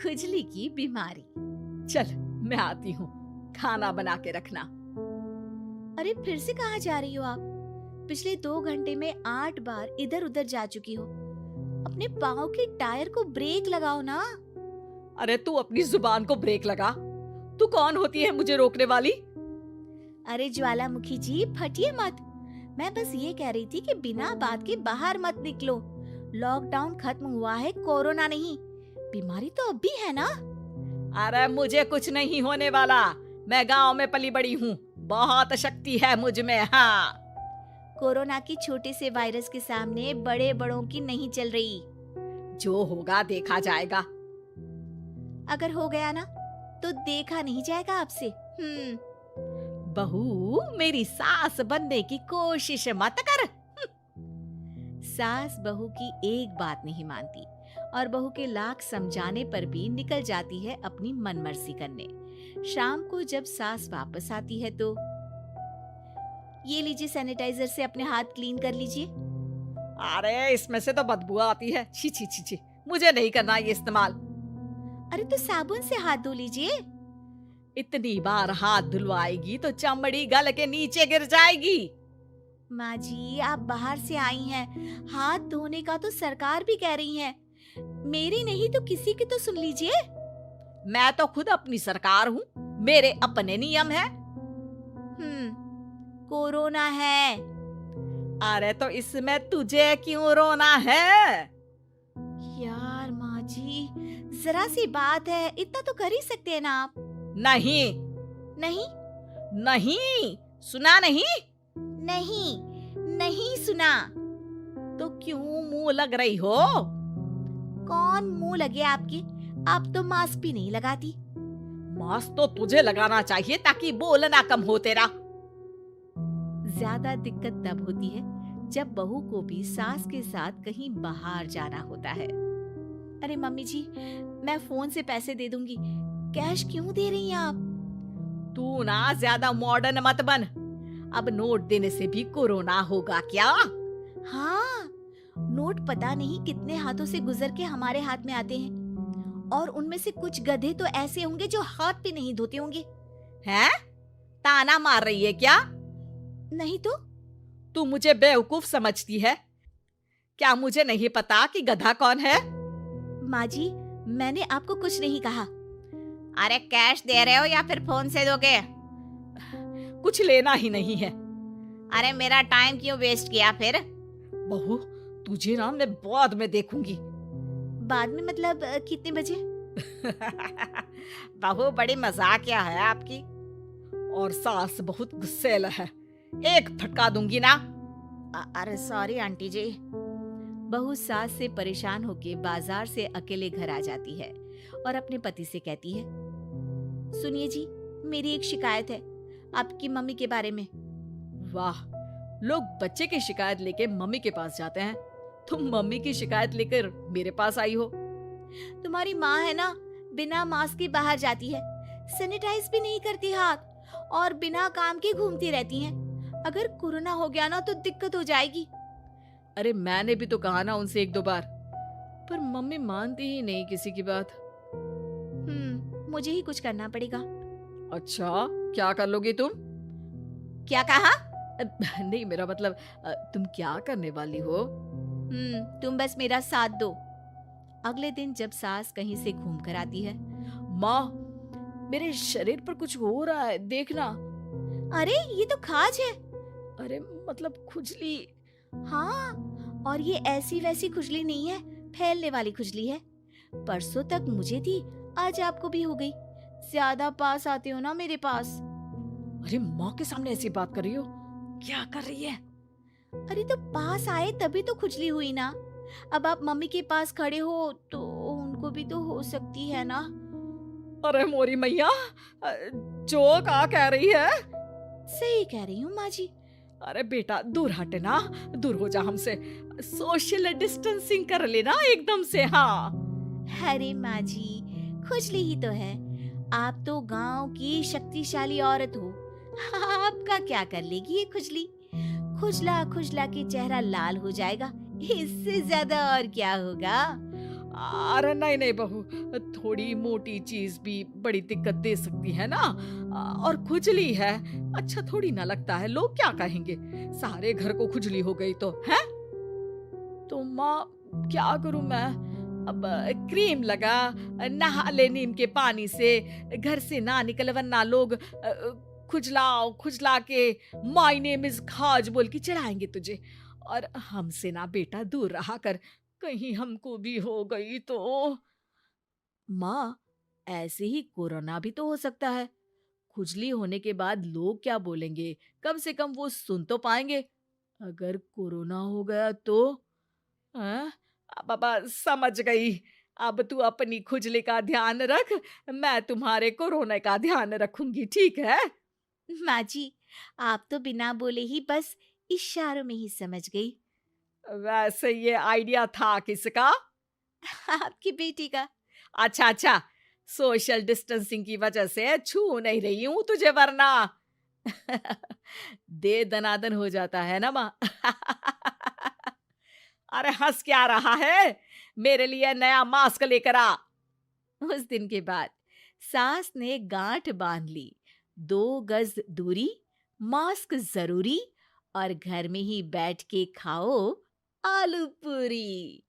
खुजली की बीमारी। चल मैं आती हूँ, खाना बना के रखना। अरे फिर से कहाँ जा रही हो आप? पिछले 2 घंटे में 8 बार इधर उधर जा चुकी हो। अपने पाँव के टायर को ब्रेक लगाओ ना। अरे तू अपनी जुबान को ब्रेक लगा। तू कौन होती है मुझे रोकने वाली? अरे ज्वालामुखी जी, फटिए मत। मैं बस ये कह रही थी कि बिना बात के बाहर मत निकलो। लॉकडाउन खत्म हुआ है, कोरोना नहीं। बीमारी तो अब भी है ना। अरे मुझे कुछ नहीं होने वाला। मैं गांव में पली बड़ी हूँ, बहुत शक्ति है मुझ में। हाँ, कोरोना की छोटे से वायरस के सामने बड़े बड़ों की नहीं चल रही। जो होगा देखा जाएगा। अगर हो गया ना तो देखा नहीं जाएगा आपसे। बहू, मेरी सास बनने की कोशिश मत कर। सास बहू की एक बात नहीं मानती और बहू के लाख समझाने पर भी निकल जाती है अपनी मनमर्जी करने। शाम को जब सास वापस आती है तो ये लीजिए, सैनिटाइजर से अपने हाथ क्लीन कर लीजिए। अरे इसमें से तो बदबू आती है। छी छी छी छी, मुझे नहीं करना ये इस्तेमाल। अरे तो साबुन से हाथ धो लीजिए। इतनी बार हाथ धुलवाएगी तो चमड़ी गल के नीचे गिर जाएगी। माँ जी, आप बाहर से आई हैं, हाथ धोने का तो सरकार भी कह रही है। मेरी नहीं तो किसी की तो सुन लीजिए। मैं तो खुद अपनी सरकार हूँ, मेरे अपने नियम है। कोरोना है। अरे तो इसमें तुझे क्यों रोना है? यार माँ जी, जरा सी बात है, इतना तो कर ही सकते हैं ना आप। नहीं नहीं नहीं, सुना नहीं? नहीं नहीं सुना। तो क्यों मुंह लग रही हो? कौन मुंह लगे आपके? आप तो मास्क भी नहीं लगाती। मास्क तो तुझे लगाना चाहिए ताकि बोलना कम हो तेरा। ज्यादा दिक्कत तब होती है जब बहू को भी सास के साथ कहीं बाहर जाना होता है। अरे मम्मी जी, मैं फोन से पैसे दे दूंगी, कैश क्यों दे रही हैं आप? तू ना ज्यादा मॉडर्न मत बन। अब नोट देने से भी कोरोना होगा क्या? हाँ, नोट पता नहीं कितने हाथों से गुजर के हमारे हाथ में आते हैं और उनमें से कुछ गधे तो ऐसे होंगे जो हाथ भी नहीं धोते होंगे। हैं? ताना मार रही है क्या? नहीं तो। तू मुझे बेवकूफ समझती है क्या? मुझे नहीं पता कि गधा कौन है? माँ जी, मैंने आपको कुछ नहीं कहा। अरे कैश दे रहे हो या फिर फोन से दोगे? कुछ लेना ही नहीं है। अरे मेरा टाइम क्यों वेस्ट किया फिर? बहू, तुझे ना मैं बाद में देखूंगी। बाद में मतलब कितने बजे? बहू, बड़ी मजाकिया है आपकी। और सास बहुत गुस्सेल है, एक फटका दूंगी ना। अरे सॉरी आंटी जी। बहू सास से परेशान होके बाजार से अकेले घर आ जाती है और अपने पति से कहती है, सुनिए जी, मेरी एक शिकायत है आपकी मम्मी के बारे में। वाह, लोग बच्चे की शिकायत लेके मम्मी के पास जाते हैं, तुम मम्मी की शिकायत लेकर मेरे पास आई हो। तुम्हारी माँ है ना, बिना मास्क के बाहर जाती है, सैनिटाइज भी नहीं करती हाथ और बिना काम के घूमती रहती हैं। अगर कोरोना हो गया ना तो दिक्कत हो जाएगी। अरे मैंने भी तो कहा ना उनसे 1-2 बार, पर मम्मी मानती ही नहीं किसी की बात। मुझे ही कुछ करना पड़ेगा। अच्छा, क्या कर लोगी तुम? क्या कहा? नहीं, मेरा मतलब तुम क्या करने वाली हो? तुम बस मेरा साथ दो। अगले दिन जब सास कहीं से घूम कर आती है, माँ, मेरे शरीर पर कुछ हो रहा है, देखना। अरे ये तो खाज है। अरे मतलब खुजली। हाँ, और ये ऐसी वैसी खुजली नहीं है, फैलने वाली खुजली है। परसों तक मुझे थी, आज आपको भी हो गई। ज्यादा पास आते हो ना मेरे पास। अरे माँ के सामने ऐसी बात कर रही हो? क्या कर रही है? अरे तो पास आए तभी तो खुजली हुई ना। अब आप मम्मी के पास खड़े हो तो उनको भी तो हो सकती है ना। अरे मोरी मैया, जो का कह रही है? सही कह रही हूँ माँ जी। अरे बेटा, दूर हटे ना, दूर हो जा हमसे। सोशल डिस्टेंसिंग कर लेना एकदम से। हाँ। अरे माँ जी, खुजली ही तो है। आप तो गांव की शक्तिशाली औरत हो, आपका क्या कर लेगी ये खुजली? खुजला खुजला के चेहरा लाल हो जाएगा, इससे ज्यादा और क्या होगा? अरे नहीं नहीं बहू, थोड़ी मोटी चीज भी बड़ी दिक्कत दे सकती है ना। और खुजली है, अच्छा थोड़ी ना लगता है, लोग क्या कहेंगे, सारे घर को खुजली हो गई तो है। तो माँ क्या करूं मैं, अब क्रीम लगा, नहा ले नीम के पानी से, घर से ना निकल वरना लोग खुजलाओ खुजला के माय नेम इज खाज बोल के चढ़ाएंगे तुझे। और हमसे ना बेटा दूर रहा कर, कहीं हमको भी हो गई तो। माँ, ऐसे ही कोरोना भी तो हो सकता है, खुजली होने के बाद लोग क्या बोलेंगे, कम से कम वो सुन तो पाएंगे। अगर कोरोना हो गया तो। हाँ, बाबा समझ गई। अब तू अपनी खुजली का ध्यान रख, मैं तुम्हारे कोरोना का ध्यान रखूंगी, ठीक है। माँ जी, आप तो बिना बोले ही बस इशारों में ही समझ गई। वैसे ये आइडिया था किसका? आपकी बेटी का। अच्छा अच्छा, सोशल डिस्टेंसिंग की वजह से छू नहीं रही हूं तुझे वरना। दे दनादन हो जाता है ना माँ। अरे हंस क्या रहा है, मेरे लिए नया मास्क लेकर आ। उस दिन के बाद सास ने गांठ बांध ली, 2 गज दूरी, मास्क जरूरी, और घर में ही बैठ के खाओ आलू पूरी।